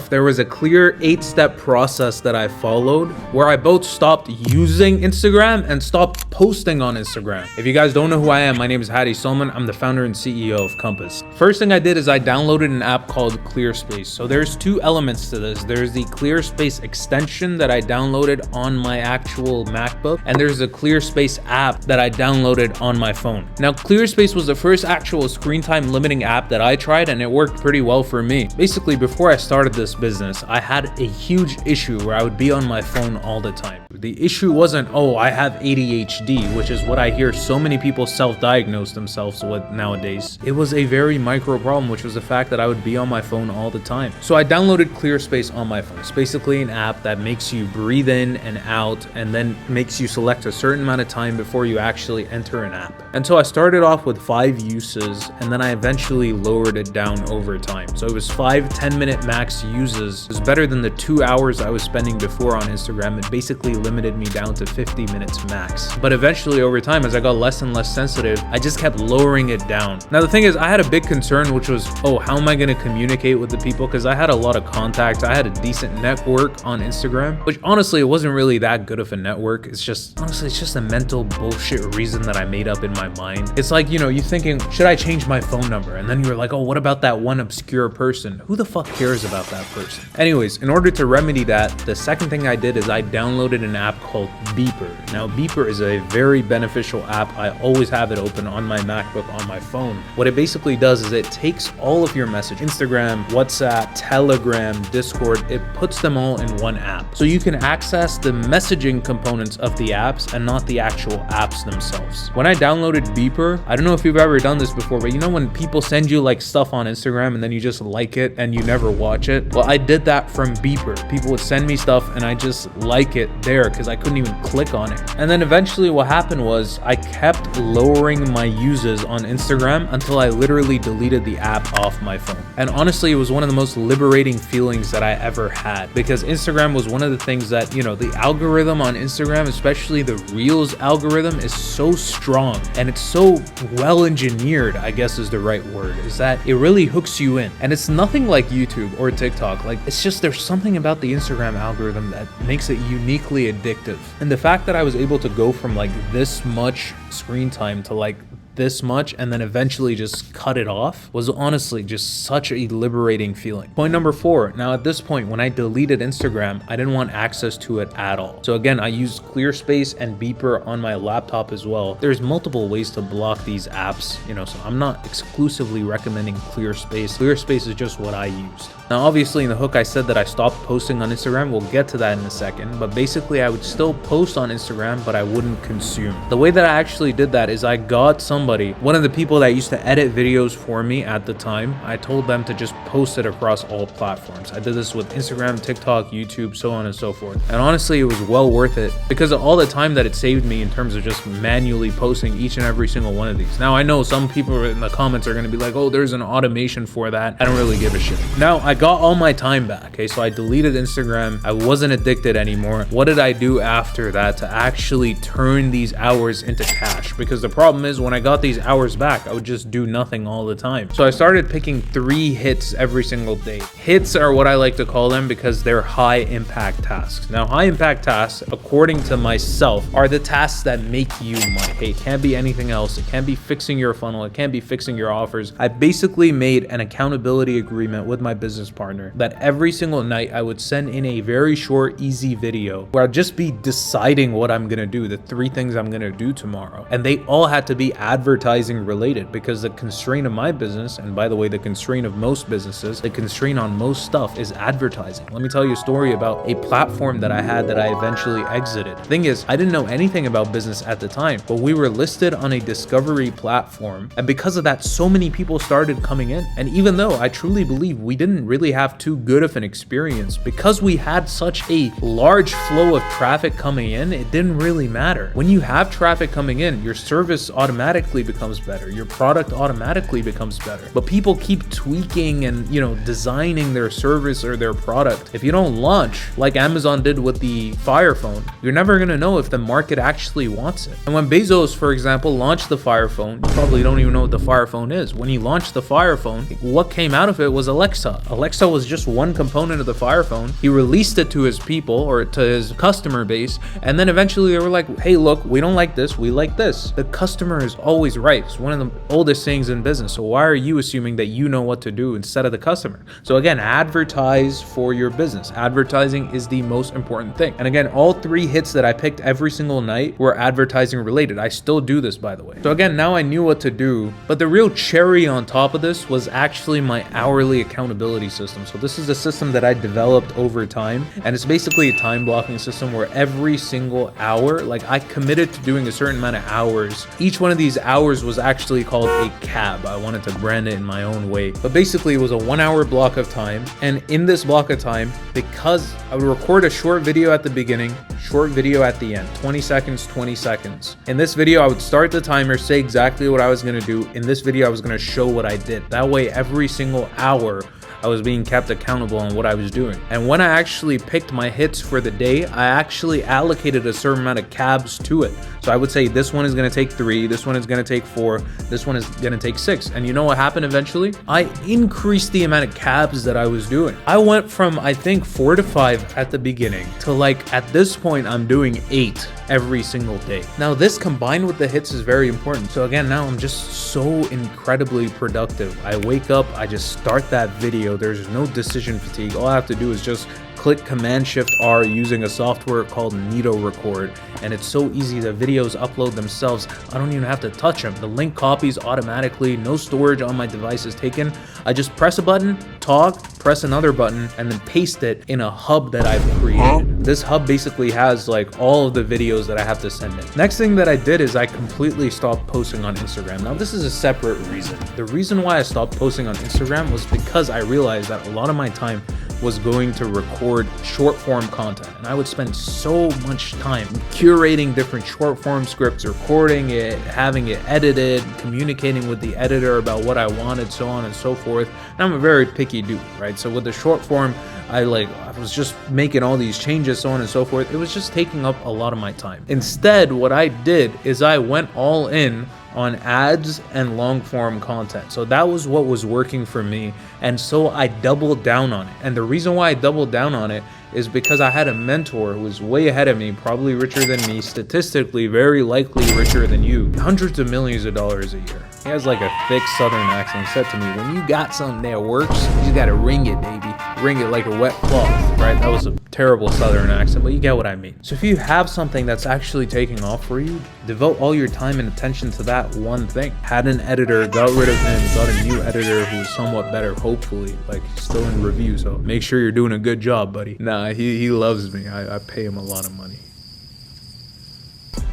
There was a clear 8-step process that I followed where I both stopped using Instagram and stopped posting on Instagram. If you guys don't know who I am, my name is Hadi Solman. I'm the founder and CEO of Compass. First thing I did is I downloaded an app called ClearSpace. So there's two elements to this. There's the ClearSpace extension that I downloaded on my actual MacBook, and there's a ClearSpace app that I downloaded on my phone. Now, ClearSpace was the first actual screen time limiting app that I tried, and it worked pretty well for me. Basically, before I started this business, I had a huge issue where I would be on my phone all the time. The issue wasn't, oh, I have ADHD, which is what I hear so many people self-diagnose themselves with nowadays. It was a very micro problem, which was the fact that I would be on my phone all the time. So I downloaded ClearSpace on my phone. It's basically an app that makes you breathe in and out and then makes you select a certain amount of time before you actually enter an app. And so I started off with 5 uses, and then I eventually lowered it down over time. So it was 5 10-minute max uses. It was better than the 2 hours I was spending before on Instagram. It basically limited me down to 50 minutes max. But eventually over time, as I got less and less sensitive, I just kept lowering it down. Now the thing is, I had a big concern, which was, oh, how am I going to communicate with the people? Because I had a lot of contacts. I had a decent network on Instagram, which honestly, it wasn't really that good of a network. It's just, honestly, it's just a mental bullshit reason that I made up in my mind. It's like, you know, you're thinking, should I change my phone number? And then you're like, oh, what about that one obscure person? Who the fuck cares about that person? Anyways, in order to remedy that, the second thing I did is I downloaded an app called Beeper. Now, Beeper is a very beneficial app. I always have it open on my MacBook on my phone. What it basically does is it takes all of your message, Instagram, WhatsApp, Telegram, Discord, it puts them all in one app. So you can access the messaging components of the apps and not the actual apps themselves. When I downloaded Beeper, I don't know if you've ever done this before, but you know when people send you like stuff on Instagram and then you just like it and you never watch it? Well, I did that from Beeper. People would send me stuff and I just like it there because I couldn't even click on it. And then eventually what happened was I kept lowering my uses on Instagram until I literally deleted the app off my phone. And honestly, it was one of the most liberating feelings that I ever had, because Instagram was one of the things that, you know, the algorithm on Instagram, especially the Reels algorithm, is so strong and it's so well engineered, I guess is the right word, is that it really hooks you in. And it's nothing like YouTube or TikTok. Like, it's just, there's something about the Instagram algorithm that makes it uniquely addictive. And the fact that I was able to go from like this much screen time to like this much and then eventually just cut it off was honestly just such a liberating feeling. Point number 4. Now at this point, when I deleted Instagram, I didn't want access to it at all. So again, I used ClearSpace and Beeper on my laptop as well. There's multiple ways to block these apps, you know, so I'm not exclusively recommending ClearSpace. ClearSpace is just what I used. Now, obviously in the hook, I said that I stopped posting on Instagram. We'll get to that in a second, but basically I would still post on Instagram, but I wouldn't consume. The way that I actually did that is I got one of the people that used to edit videos for me at the time, I told them to just post it across all platforms. I did this with Instagram, TikTok, YouTube, so on and so forth. And honestly, it was well worth it because of all the time that it saved me in terms of just manually posting each and every single one of these. Now, I know some people in the comments are going to be like, oh, there's an automation for that. I don't really give a shit. Now, I got all my time back. Okay, so I deleted Instagram. I wasn't addicted anymore. What did I do after that to actually turn these hours into cash? Because the problem is, when I got these hours back, I would just do nothing all the time. So I started picking 3 hits every single day. Hits are what I like to call them because they're high impact tasks. Now, high impact tasks, according to myself, are the tasks that make you money. Hey, it can't be anything else. It can't be fixing your funnel. It can't be fixing your offers. I basically made an accountability agreement with my business partner that every single night I would send in a very short, easy video where I'd just be deciding what I'm gonna do, the 3 things I'm gonna do tomorrow. And they all had to be advertising related, because the constraint of my business, and by the way, the constraint of most businesses, the constraint on most stuff is advertising. Let me tell you a story about a platform that I had that I eventually exited. The thing is, I didn't know anything about business at the time, but we were listed on a discovery platform. And because of that, so many people started coming in. And even though I truly believe we didn't really have too good of an experience, because we had such a large flow of traffic coming in, it didn't really matter. When you have traffic coming in, your service automatically becomes better. Your product automatically becomes better. But people keep tweaking and, you know, designing their service or their product. If you don't launch, like Amazon did with the Fire Phone, you're never going to know if the market actually wants it. And when Bezos, for example, launched the Fire Phone, you probably don't even know what the Fire Phone is. When he launched the Fire Phone, what came out of it was Alexa. Alexa was just one component of the Fire Phone. He released it to his people or to his customer base, and then eventually they were like, hey, look, we don't like this, we like this. The customer is always right. It's one of the oldest sayings in business. So why are you assuming that you know what to do instead of the customer? So again, advertise for your business. Advertising is the most important thing. And again, all 3 hits that I picked every single night were advertising related. I still do this, by the way. So again, now I knew what to do, but the real cherry on top of this was actually my hourly accountability system. So this is a system that I developed over time, and it's basically a time blocking system where every single hour, like I committed to doing a certain amount of hours. Each one of these hours was actually called a cab. I wanted to brand it in my own way, but basically it was a 1 hour block of time. And in this block of time, because I would record a short video at the beginning, short video at the end, 20 seconds, 20 seconds. In this video, I would start the timer, say exactly what I was going to do. In this video, I was going to show what I did. That way, every single hour, I was being kept accountable on what I was doing. And when I actually picked my hits for the day, I actually allocated a certain amount of cabs to it. So I would say this one is going to take 3, this one is going to take 4, this one is going to take 6. And you know what happened eventually? I increased the amount of cabs that I was doing. I went from, I think, 4 to 5 at the beginning to like, at this point, I'm doing 8 every single day. Now this combined with the hits is very important. So again, now I'm just so incredibly productive. I wake up, I just start that video. There's no decision fatigue. All I have to do is just click Command-Shift-R using a software called Neato Record, and it's so easy. The videos upload themselves. I don't even have to touch them. The link copies automatically. No storage on my device is taken. I just press a button, talk, press another button, and then paste it in a hub that I've created. This hub basically has like all of the videos that I have to send in. Next thing that I did is I completely stopped posting on Instagram. Now this is a separate reason. The reason why I stopped posting on Instagram was because I realized that a lot of my time was going to record short form content, and I would spend so much time curating different short form scripts, recording it, having it edited, communicating with the editor about what I wanted, so on and so forth. And I'm a very picky dude, right? So with the short form, I was just making all these changes, so on and so forth. It was just taking up a lot of my time. Instead, what I did is I went all in on ads and long form content. So that was what was working for me. And so I doubled down on it. And the reason why I doubled down on it is because I had a mentor who was way ahead of me, probably richer than me, statistically very likely richer than you, hundreds of millions of dollars a year. He has like a thick southern accent. He said to me, when you got something that works, you just gotta ring it, baby. Ring it like a wet cloth, right? That was a terrible southern accent, but you get what I mean. So if you have something that's actually taking off for you, devote all your time and attention to that one thing. Had an editor, got rid of him, got a new editor who's somewhat better, hopefully. Like, he's still in review, so make sure you're doing a good job, buddy. Nah, he loves me. I pay him a lot of money.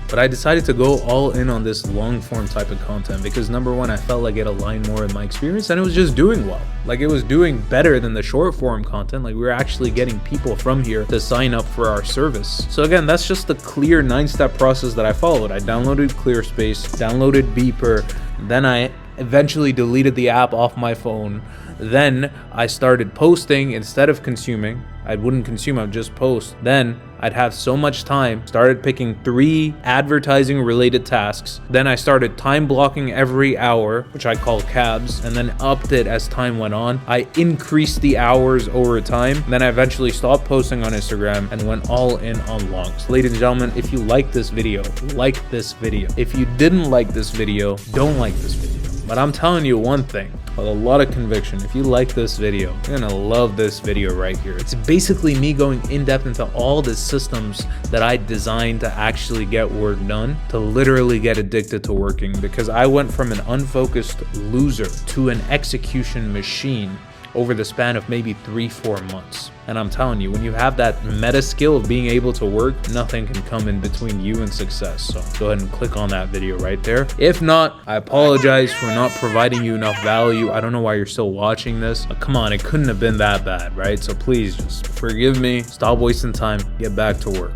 But I decided to go all in on this long form type of content because number one, I felt like it aligned more with my experience and it was just doing well. Like it was doing better than the short form content. Like we were actually getting people from here to sign up for our service. So again, that's just the clear 9-step process that I followed. I downloaded ClearSpace, downloaded Beeper, then I eventually deleted the app off my phone. Then I started posting instead of consuming. I wouldn't consume, I would just post. Then I'd have so much time, started picking 3 advertising related tasks. Then I started time blocking every hour, which I call cabs, and then upped it as time went on. I increased the hours over time. Then I eventually stopped posting on Instagram and went all in on longs. Ladies and gentlemen, if you like this video, like this video. If you didn't like this video, don't like this video. But I'm telling you one thing, with a lot of conviction, if you like this video, you're gonna love this video right here. It's basically me going in depth into all the systems that I designed to actually get work done, to literally get addicted to working, because I went from an unfocused loser to an execution machine over the span of maybe 3-4 months. And I'm telling you, when you have that meta skill of being able to work, nothing can come in between you and success. So go ahead and click on that video right there. If not, I apologize for not providing you enough value. I don't know why you're still watching this. But come on, it couldn't have been that bad, right? So please just forgive me, stop wasting time, get back to work.